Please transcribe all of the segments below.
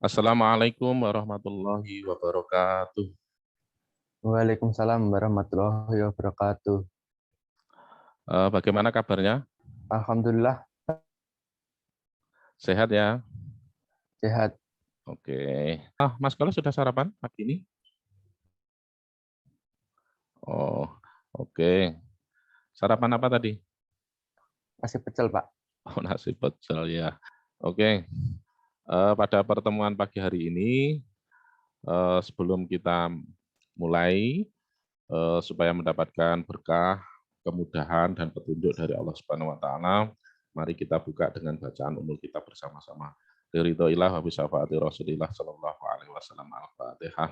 Assalamualaikum warahmatullahi wabarakatuh. Waalaikumsalam warahmatullahi wabarakatuh. Bagaimana kabarnya? Alhamdulillah Sehat ya? sehat. Oke. Mas Kolo sudah sarapan pagi ini? Oh, oke. Sarapan apa tadi? Masih pecel, Pak. Oh, nasi pecel ya. Oke. Pada pertemuan pagi hari ini, sebelum kita mulai, supaya mendapatkan berkah, kemudahan, dan petunjuk dari Allah Subhanahu wa Ta'ala, mari kita buka dengan bacaan umul kita bersama-sama. Ridhoillah wa bisyafaati Rasulillah sallallahu alaihi wasallam. Al-Fatihah.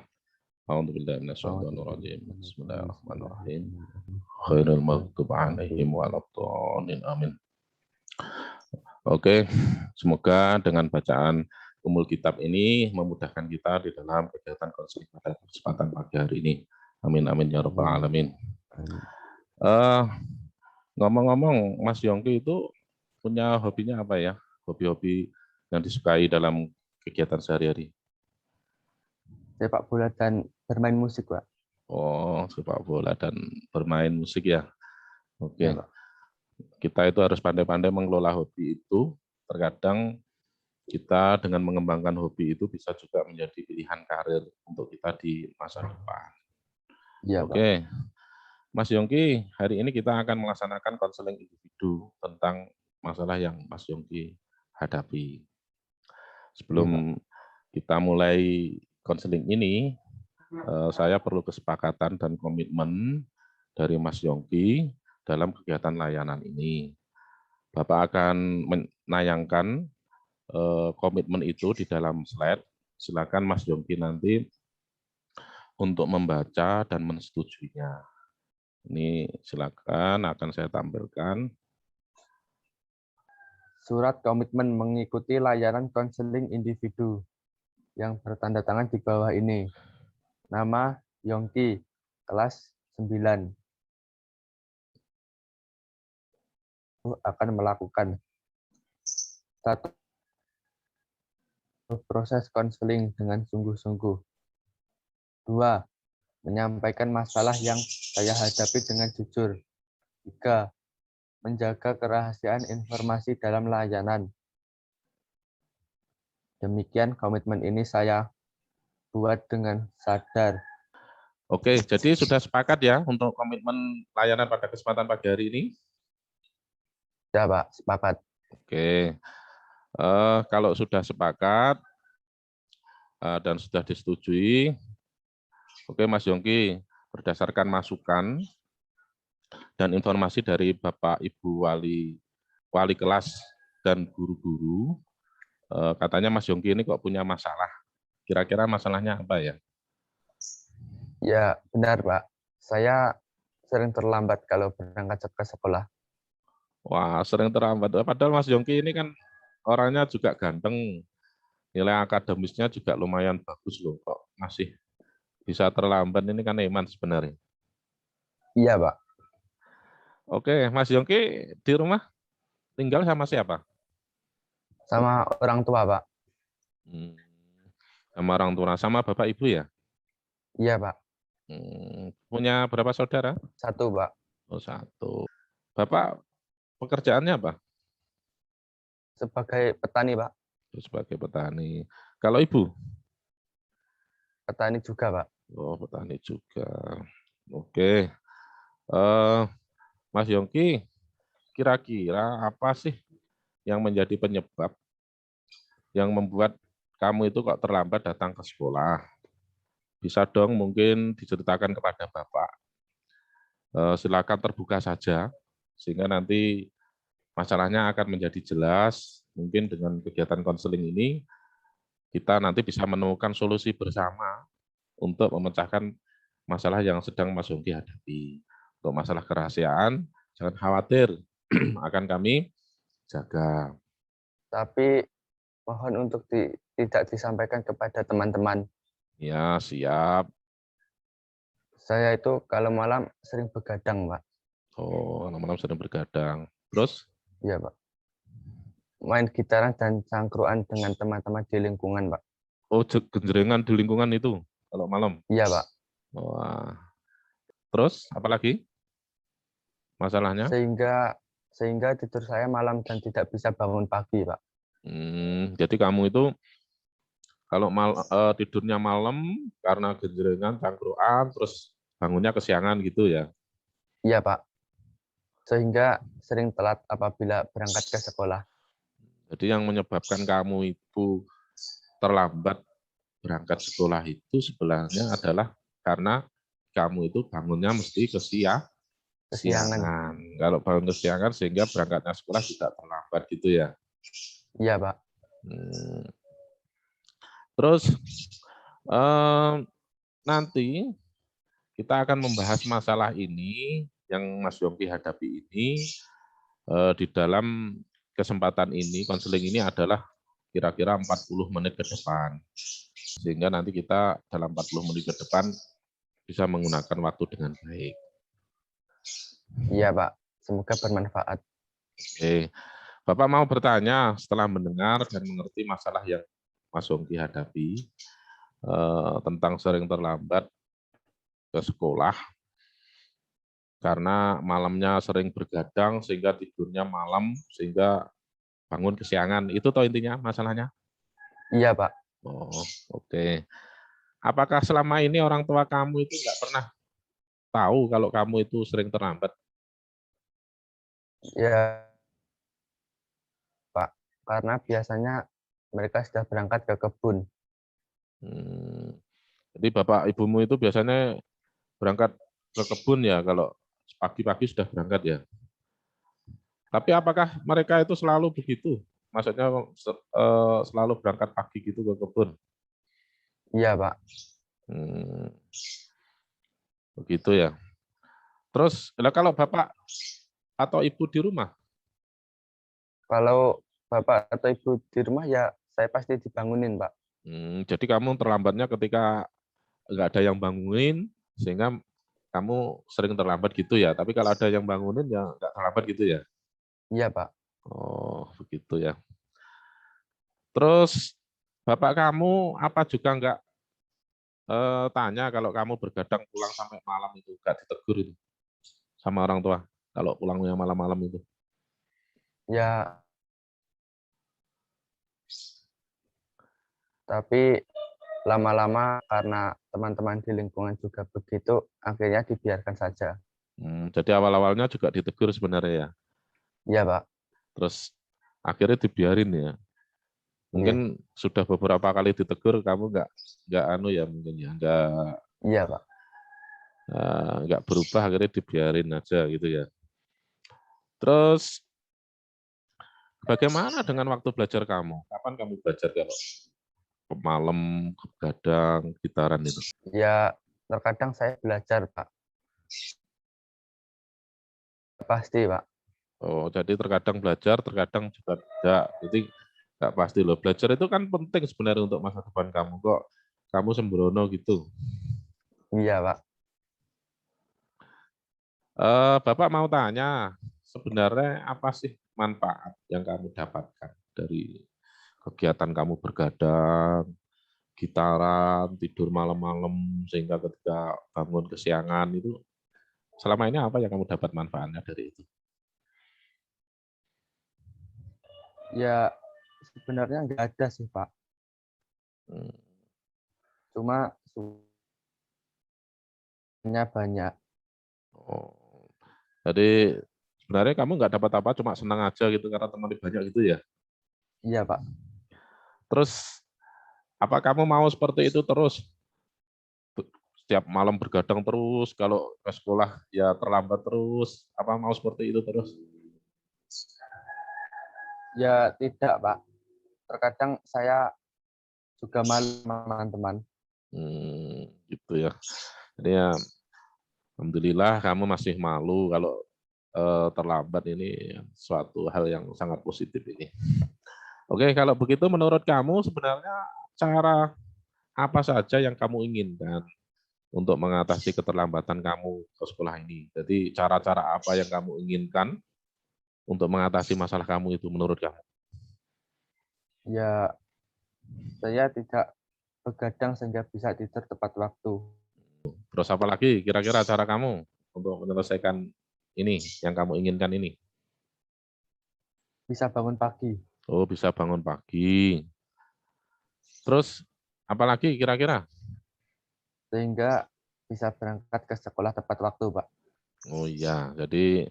A'udzubillahi minasyaitonir rajim. Bismillahirrahmanirrahim. Khairul maghdubi alaihim waladdallin. Amin. Oke, semoga dengan bacaan umul kitab ini memudahkan kita di dalam kegiatan konseling pada kesempatan pagi hari ini. Amin amin ya rabbal alamin. Ngomong-ngomong, Mas Yongki itu punya hobinya apa ya? Hobi-hobi yang disukai dalam kegiatan sehari-hari? Sepak bola dan bermain musik, Pak. Oh, sepak bola dan bermain musik ya. Oke. Ya, Pak. Kita itu harus pandai-pandai mengelola hobi itu. Terkadang kita dengan mengembangkan hobi itu bisa juga menjadi pilihan karir untuk kita di masa depan. Iya, Pak. Oke. Mas Yongki, hari ini kita akan melaksanakan konseling individu tentang masalah yang Mas Yongki hadapi. Sebelum kita mulai konseling ini, saya perlu kesepakatan dan komitmen dari Mas Yongki dalam kegiatan layanan ini. Bapak akan menayangkan komitmen itu di dalam slide. Silakan Mas Yongki nanti untuk membaca dan mensetujuinya. Ini silakan akan saya tampilkan. Surat komitmen mengikuti layanan konseling individu yang bertanda tangan di bawah ini. Nama Yongki, kelas 9. Akan melakukan 1. Proses konseling dengan sungguh-sungguh. 2. Menyampaikan masalah yang saya hadapi dengan jujur. 3. Menjaga kerahasiaan informasi dalam layanan. Demikian komitmen ini saya buat dengan sadar. Oke, jadi sudah sepakat ya untuk komitmen layanan pada kesempatan pagi hari ini? Ya, Pak, sepakat. Oke, kalau sudah sepakat dan sudah disetujui, oke Mas Yongki, berdasarkan masukan dan informasi dari Bapak Ibu wali kelas dan guru-guru, katanya Mas Yongki ini kok punya masalah. Kira-kira masalahnya apa ya? Ya, benar, Pak. Saya sering terlambat kalau berangkat ke sekolah. Wah, sering terlambat. Padahal Mas Yongki ini kan orangnya juga ganteng, nilai akademisnya juga lumayan bagus loh, kok masih bisa terlambat, ini kan iman sebenarnya. Iya, Pak. Oke, Mas Yongki di rumah tinggal sama siapa? Sama orang tua, Pak. Hmm, sama orang tua, sama bapak ibu ya? Iya, Pak. Punya berapa saudara? 1, Pak. Oh, 1. Bapak pekerjaannya apa? Sebagai petani, Pak. Sebagai petani. Kalau ibu? Petani juga, Pak. Oh, petani juga. Oke. Eh, Mas Yongki, kira-kira apa sih yang menjadi penyebab yang membuat kamu itu kok terlambat datang ke sekolah? Bisa dong mungkin diceritakan kepada Bapak. Silakan terbuka saja, sehingga nanti masalahnya akan menjadi jelas. Mungkin dengan kegiatan konseling ini, kita nanti bisa menemukan solusi bersama untuk memecahkan masalah yang sedang Mas Yongki hadapi. Untuk masalah kerahasiaan, jangan khawatir, akan kami jaga. Tapi mohon untuk tidak disampaikan kepada teman-teman. Ya, siap. Saya itu kalau malam sering begadang, Pak. Oh, malam-malam sering bergadang. Terus? Iya, Pak. Main gitaran dan cangkruan dengan teman-teman di lingkungan, Pak. Oh, genjrengan di lingkungan itu kalau malam. Iya, Pak. Wah. Terus apalagi masalahnya? Sehingga tidur saya malam dan tidak bisa bangun pagi, Pak. Jadi kamu itu kalau tidurnya malam karena genjrengan, cangkruan, terus bangunnya kesiangan gitu ya. Iya, Pak. Sehingga sering telat apabila berangkat ke sekolah. Jadi yang menyebabkan kamu itu terlambat berangkat sekolah itu sebenarnya adalah karena kamu itu bangunnya mesti Kesiangan. kesiangan. Kalau bangun kesiangan sehingga berangkatnya sekolah juga terlambat gitu ya. Iya, Pak. Terus nanti kita akan membahas masalah ini yang Mas Yongki hadapi ini di dalam kesempatan ini, konseling ini adalah kira-kira 40 menit ke depan. Sehingga nanti kita dalam 40 menit ke depan bisa menggunakan waktu dengan baik. Iya, Pak. Semoga bermanfaat. Oke. Bapak mau bertanya setelah mendengar dan mengerti masalah yang Mas Yongki hadapi tentang sering terlambat ke sekolah karena malamnya sering bergadang sehingga tidurnya malam sehingga bangun kesiangan. Itu toh intinya masalahnya? Iya, Pak. Oh, oke. Apakah selama ini orang tua kamu itu nggak pernah tahu kalau kamu itu sering terlambat? Ya, Pak. Karena biasanya mereka sudah berangkat ke kebun. Jadi bapak ibumu itu biasanya berangkat ke kebun ya kalau pagi-pagi sudah berangkat ya. Tapi apakah mereka itu selalu begitu? Maksudnya selalu berangkat pagi gitu ke kebun? Iya, Pak. Begitu ya. Terus kalau bapak atau ibu di rumah? Kalau bapak atau ibu di rumah ya saya pasti dibangunin, Pak. Jadi kamu terlambatnya ketika nggak ada yang bangunin sehingga kamu sering terlambat gitu ya. Tapi kalau ada yang bangunin ya nggak terlambat gitu ya. Iya, Pak. Oh, begitu ya. Terus bapak kamu apa juga nggak tanya kalau kamu bergadang pulang sampai malam itu nggak ditegur itu sama orang tua kalau pulangnya malam-malam itu? Ya, tapi lama-lama karena teman-teman di lingkungan juga begitu, akhirnya dibiarkan saja. Jadi awal-awalnya juga ditegur sebenarnya ya. Iya, Pak. Terus akhirnya dibiarin ya. Iya, Mungkin sudah beberapa kali ditegur kamu nggak anu ya mungkin ya iya, Pak. nggak berubah akhirnya dibiarin aja gitu ya. Terus bagaimana dengan waktu belajar kamu? Kapan kamu belajar kalau malam, begadang, gitaran itu? Ya, terkadang saya belajar, Pak. Pasti, Pak. Oh, jadi terkadang belajar, terkadang juga tidak. Jadi nggak pasti loh. Belajar itu kan penting sebenarnya untuk masa depan kamu. Kok kamu sembrono gitu? Iya, Pak. Bapak mau tanya, sebenarnya apa sih manfaat yang kamu dapatkan dari kegiatan kamu bergadang, gitaran, tidur malam-malam, sehingga ketika bangun kesiangan itu, selama ini apa yang kamu dapat manfaatnya dari itu? Ya, sebenarnya nggak ada sih, Pak. Hmm. Cuma sebenarnya banyak. Oh. Jadi sebenarnya kamu nggak dapat apa, cuma senang aja gitu karena teman banyak gitu ya. Iya, Pak. Terus apa kamu mau seperti itu terus? Setiap malam bergadang terus, kalau ke sekolah ya terlambat terus, apa mau seperti itu terus? Ya, tidak, Pak. Terkadang saya juga malu sama teman-teman. Gitu ya. Jadi ya, alhamdulillah kamu masih malu kalau terlambat ini suatu hal yang sangat positif ini. Oke, kalau begitu menurut kamu sebenarnya cara apa saja yang kamu inginkan untuk mengatasi keterlambatan kamu ke sekolah ini? Jadi cara-cara apa yang kamu inginkan untuk mengatasi masalah kamu itu menurut kamu? Ya, saya tidak begadang sehingga bisa tidur tepat waktu. Terus apa lagi kira-kira cara kamu untuk menyelesaikan ini yang kamu inginkan ini? Bisa bangun pagi, Oh, bisa bangun pagi. Terus apa lagi kira-kira? sehingga bisa berangkat ke sekolah tepat waktu, Pak. Oh iya, jadi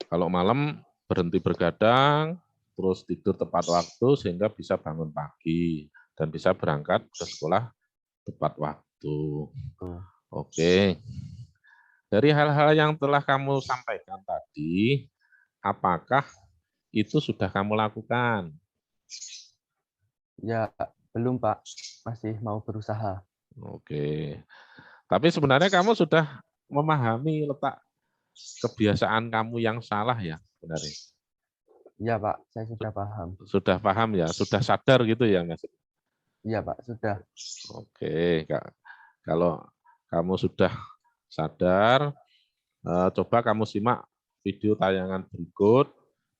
kalau malam berhenti bergadang, terus tidur tepat waktu sehingga bisa bangun pagi dan bisa berangkat ke sekolah tepat waktu. Tuh. Oke. Dari hal-hal yang telah kamu sampaikan tadi, apakah itu sudah kamu lakukan? Ya, belum, Pak. Masih mau berusaha. Oke. Tapi sebenarnya kamu sudah memahami letak kebiasaan kamu yang salah ya, sebenarnya. Iya, Pak. Saya sudah paham. Sudah paham ya, sudah sadar gitu ya, Mas. Iya, Pak. Sudah. Oke, Kak. Kalau kamu sudah sadar, coba kamu simak video tayangan berikut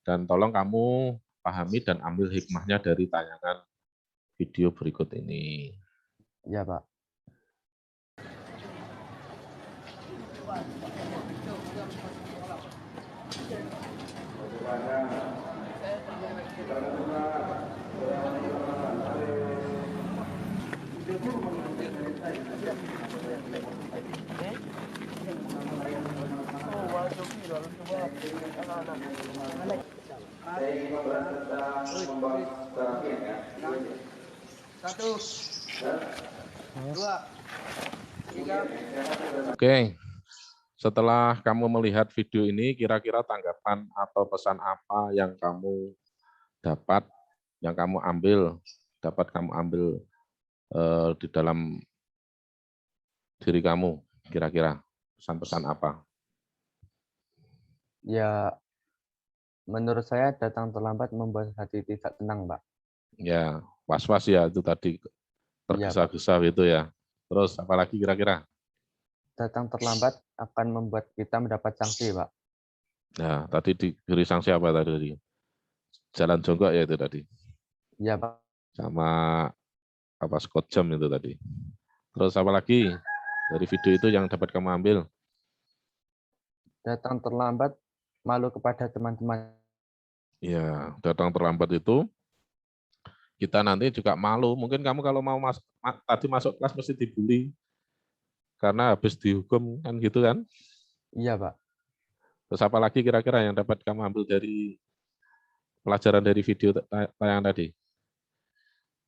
dan tolong kamu pahami dan ambil hikmahnya dari tayangan video berikut ini. Iya, Pak. Oke, setelah kamu melihat video ini, kira-kira tanggapan atau pesan apa yang kamu dapat, yang kamu ambil, dapat kamu ambil di dalam diri kamu, kira-kira pesan-pesan apa? Ya, menurut saya datang terlambat membuat hati tidak tenang, Pak. Ya, was-was ya itu tadi, Iya, Pak. tergesa-gesa gitu ya. Terus apalagi kira-kira? Datang terlambat akan membuat kita mendapat sanksi, Pak. Nah, tadi diberi sanksi apa tadi? Jalan jongkok ya itu tadi. Iya, Pak. Sama apa Scott jam itu tadi. Terus apa lagi dari video itu yang dapat kamu ambil? Datang terlambat malu kepada teman-teman. Ya, datang terlambat itu kita nanti juga malu. Mungkin kamu kalau mau tadi masuk kelas mesti dibully karena habis dihukum kan gitu kan. Iya, Pak. Terus apa lagi kira-kira yang dapat kamu ambil dari pelajaran dari video tayangan tadi?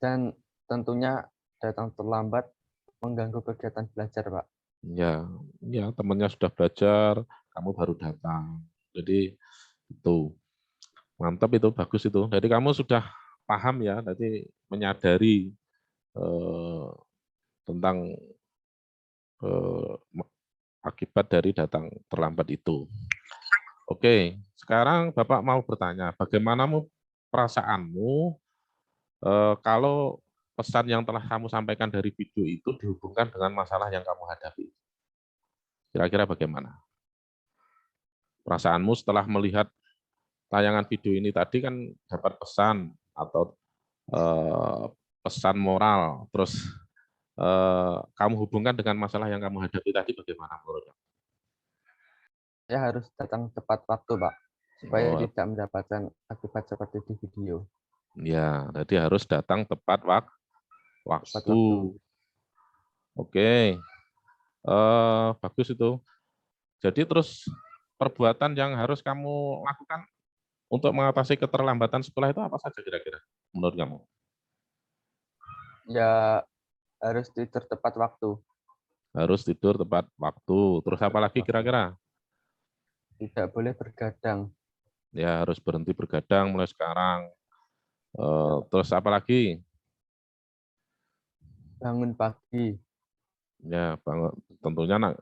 Dan tentunya datang terlambat mengganggu kegiatan belajar, Pak. Ya, ya temannya sudah belajar, kamu baru datang. Jadi itu mantap itu, bagus itu. Jadi kamu sudah paham ya, tadi menyadari eh, tentang akibat dari datang terlambat itu. Oke, sekarang Bapak mau bertanya, bagaimana perasaanmu kalau pesan yang telah kamu sampaikan dari video itu dihubungkan dengan masalah yang kamu hadapi? Kira-kira bagaimana? Perasaanmu setelah melihat tayangan video ini tadi kan dapat pesan atau eh, pesan moral, terus kamu hubungkan dengan masalah yang kamu hadapi tadi bagaimana menurut kamu? Saya harus datang tepat waktu, Pak, supaya Oh, tidak mendapatkan akibat seperti di video. ya, jadi harus datang tepat Tepat waktu. waktu. Oke, bagus itu. Jadi terus perbuatan yang harus kamu lakukan untuk mengatasi keterlambatan sekolah itu apa saja kira-kira menurut kamu? Ya, harus tidur tepat waktu. Harus tidur tepat waktu. Terus apa lagi kira-kira? Tidak boleh bergadang. Ya harus berhenti bergadang mulai sekarang. Terus apa lagi? Bangun pagi. Ya bangun, tentunya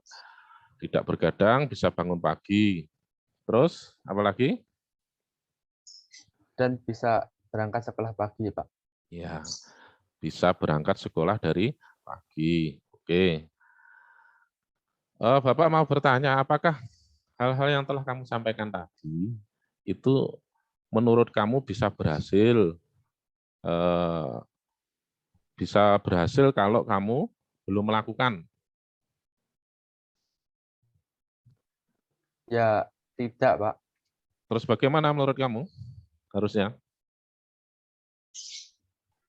tidak bergadang, bisa bangun pagi. Terus apa lagi? Dan bisa berangkat sekolah pagi, Pak. Ya bisa berangkat sekolah dari pagi. Oke. Bapak mau bertanya, apakah hal-hal yang telah kamu sampaikan tadi itu menurut kamu bisa berhasil bisa berhasil kalau kamu belum melakukan? Ya, tidak, Pak. Terus bagaimana menurut kamu? Harusnya?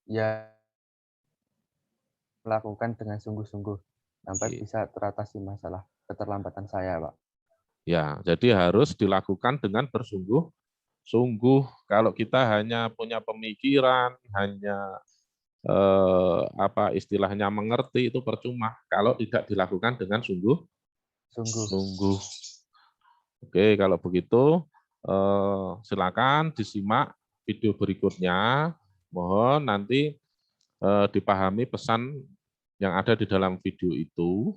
Ya, melakukan dengan sungguh-sungguh sampai bisa teratasi masalah keterlambatan saya, Pak. Ya, jadi harus dilakukan dengan bersungguh-sungguh. Kalau kita hanya punya pemikiran, hanya apa istilahnya mengerti, itu percuma kalau tidak dilakukan dengan Sungguh. sungguh. Oke, kalau begitu silakan disimak video berikutnya. Mohon nanti dipahami pesan yang ada di dalam video itu.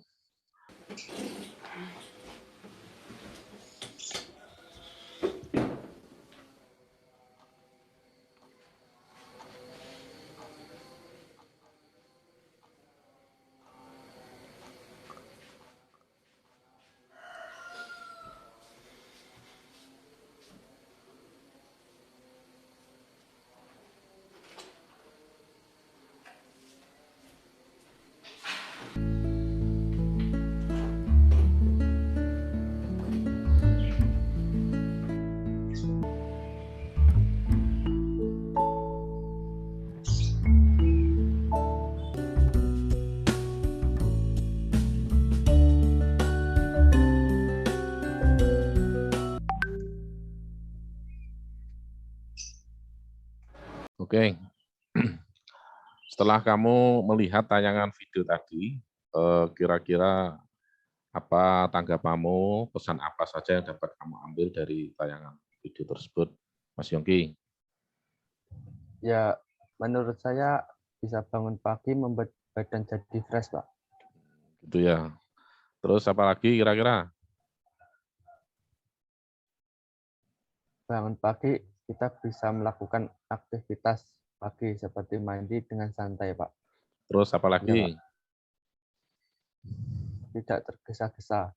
Oke, setelah kamu melihat tayangan video tadi, kira-kira apa tanggapanmu, pesan apa saja yang dapat kamu ambil dari tayangan video tersebut, Mas Yongki? Ya, menurut saya bisa bangun pagi membuat badan jadi fresh, Pak. Gitu ya. Terus apa lagi kira-kira? Bangun pagi kita bisa melakukan aktivitas pagi seperti mandi dengan santai, Pak. Terus apa Ya, Pak. lagi? Tidak tergesa-gesa.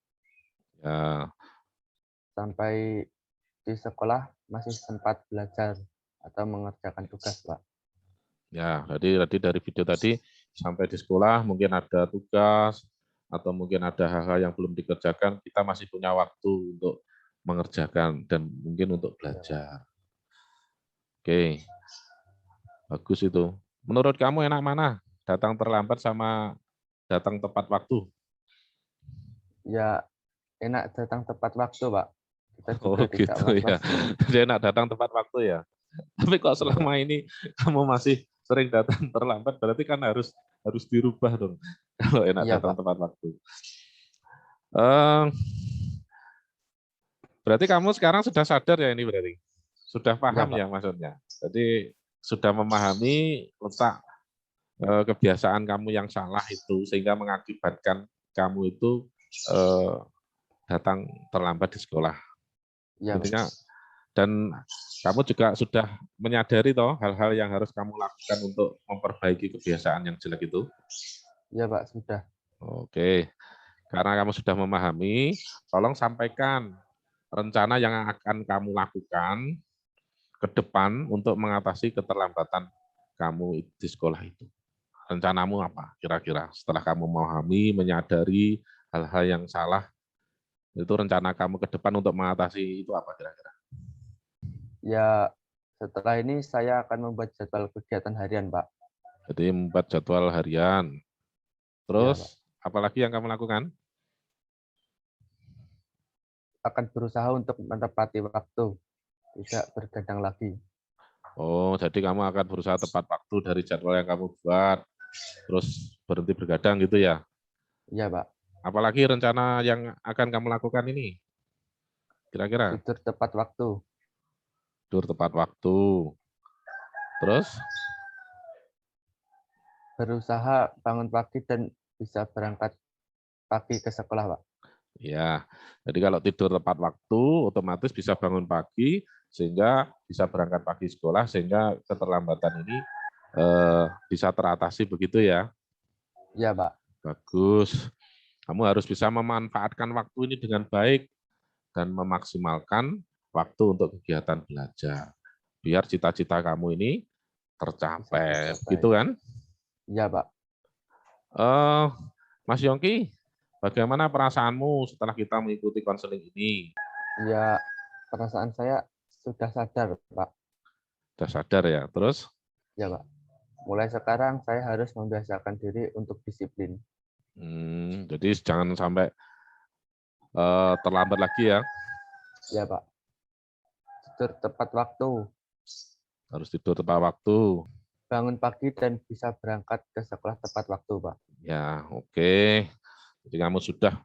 Ya, Sampai di sekolah masih sempat belajar atau mengerjakan tugas, Pak. ya. Jadi tadi dari video tadi sampai di sekolah mungkin ada tugas atau mungkin ada hal-hal yang belum dikerjakan, kita masih punya waktu untuk mengerjakan dan mungkin untuk Ya, Pak. belajar. Oke, bagus itu. Menurut kamu enak mana? Datang terlambat sama datang tepat waktu? Ya, enak datang tepat waktu, Pak. Kita Oh juga tidak gitu ya. was-was. Jadi enak datang tepat waktu ya. Tapi kok Ya, Pak. selama ini kamu masih sering datang terlambat, berarti kan harus dirubah dong. Kalau enak Iya, datang Pak. tepat waktu. Eh, Berarti kamu sekarang sudah sadar ya ini berarti? Sudah Iya, paham Pak. ya maksudnya? Jadi sudah memahami letak kebiasaan kamu yang salah itu sehingga mengakibatkan kamu itu eh, datang terlambat di sekolah. Iya, Pak. Intinya dan kamu juga sudah menyadari toh hal-hal yang harus kamu lakukan untuk memperbaiki kebiasaan yang jelek itu. Iya, Pak, sudah. Oke, karena kamu sudah memahami, tolong sampaikan rencana yang akan kamu lakukan ke depan untuk mengatasi keterlambatan kamu di sekolah itu. Rencanamu apa kira-kira setelah kamu memahami, menyadari hal-hal yang salah, itu rencana kamu ke depan untuk mengatasi itu apa kira-kira? Ya, setelah ini saya akan membuat jadwal kegiatan harian, Pak. Jadi membuat jadwal harian. Iya, Pak. Terus apalagi yang kamu lakukan? Akan berusaha untuk menepati waktu, tidak bergadang lagi. Oh, jadi kamu akan berusaha tepat waktu dari jadwal yang kamu buat, terus berhenti bergadang gitu ya? Iya, Pak. Apalagi rencana yang akan kamu lakukan ini? Kira-kira? Tidur tepat waktu. Tidur tepat waktu. Terus? Berusaha bangun pagi dan bisa berangkat pagi ke sekolah, Pak. Ya, jadi kalau tidur tepat waktu, otomatis bisa bangun pagi, sehingga bisa berangkat pagi sekolah, sehingga keterlambatan ini bisa teratasi begitu ya? Iya, Pak. Bagus. Kamu harus bisa memanfaatkan waktu ini dengan baik dan memaksimalkan waktu untuk kegiatan belajar. Biar cita-cita kamu ini Bisa tercapai, tercapai. gitu kan? Iya, Pak. Eh, Mas Yongki, bagaimana perasaanmu setelah kita mengikuti konseling ini? Ya, perasaan saya sudah sadar, Pak. Sudah sadar ya? Terus, Ya, Pak. Mulai sekarang saya harus membiasakan diri untuk disiplin. jadi jangan sampai terlambat lagi ya. Ya, Pak. Tidur tepat waktu, Harus tidur tepat waktu. bangun pagi dan bisa berangkat ke sekolah tepat waktu, Pak. Ya, oke. Jadi kamu sudah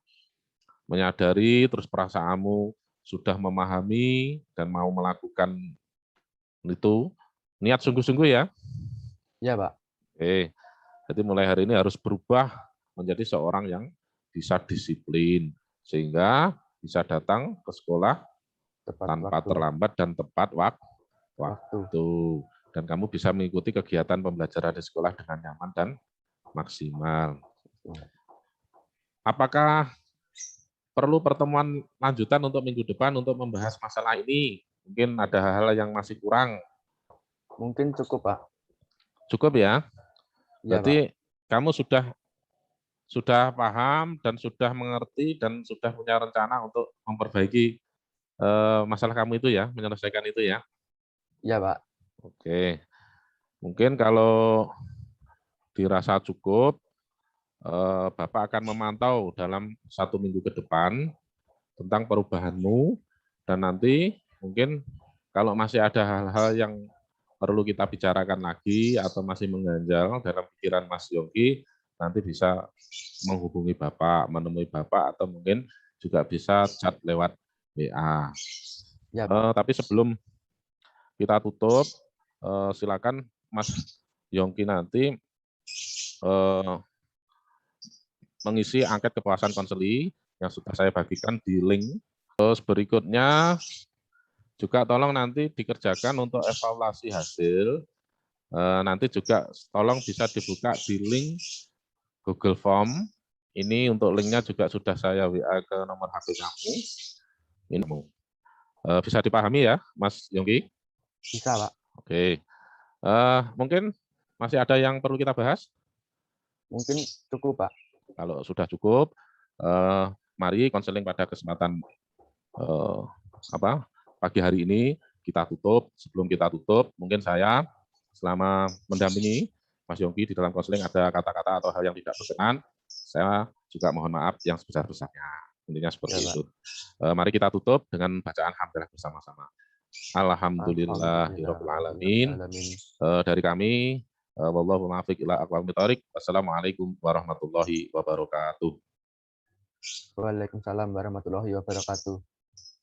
menyadari, terus perasaanmu sudah memahami dan mau melakukan itu. Niat sungguh-sungguh ya. Ya, Pak. Oke. Jadi mulai hari ini harus berubah menjadi seorang yang bisa disiplin. Sehingga bisa datang ke sekolah Tepat tanpa waktu. terlambat dan tepat Waktu. waktu. Dan kamu bisa mengikuti kegiatan pembelajaran di sekolah dengan nyaman dan maksimal. Apakah perlu pertemuan lanjutan untuk minggu depan untuk membahas masalah ini? Mungkin ada hal-hal yang masih kurang. Mungkin cukup, Pak. Cukup ya? Ya, Pak. Berarti kamu sudah paham dan sudah mengerti dan sudah punya rencana untuk memperbaiki masalah kamu itu ya, menyelesaikan itu ya. Ya, Pak. Oke. Mungkin kalau dirasa cukup, Bapak akan memantau dalam 1 minggu ke depan tentang perubahanmu, dan nanti mungkin kalau masih ada hal-hal yang perlu kita bicarakan lagi atau masih mengganjal dalam pikiran Mas Yongki, nanti bisa menghubungi Bapak, menemui Bapak, atau mungkin juga bisa chat lewat WA. Ya, Pak. Tapi sebelum kita tutup, silakan Mas Yongki nanti mengisi angket kepuasan konseli yang sudah saya bagikan di link. Terus berikutnya juga tolong nanti dikerjakan untuk evaluasi hasil. Nanti juga tolong bisa dibuka di link Google Form. Ini untuk linknya juga sudah saya WA ke nomor HP kamu. Ini bisa dipahami ya, Mas Yongki? Bisa, Pak. Oke. Mungkin masih ada yang perlu kita bahas? Mungkin cukup, Pak. Kalau sudah cukup, mari konseling pada kesempatan pagi hari ini kita tutup. Sebelum kita tutup, mungkin saya selama mendampingi Mas Yongki di dalam konseling ada kata-kata atau hal yang tidak berkenan, saya juga mohon maaf yang sebesar-besarnya. Intinya seperti itu. Mari kita tutup dengan bacaan hamdalah bersama-sama. Alhamdulillahirabbil alamin. Dari kami, wallahu muwaffiq ila aqwamit thoriq. Wassalamualaikum warahmatullahi wabarakatuh. Waalaikumsalam warahmatullahi wabarakatuh.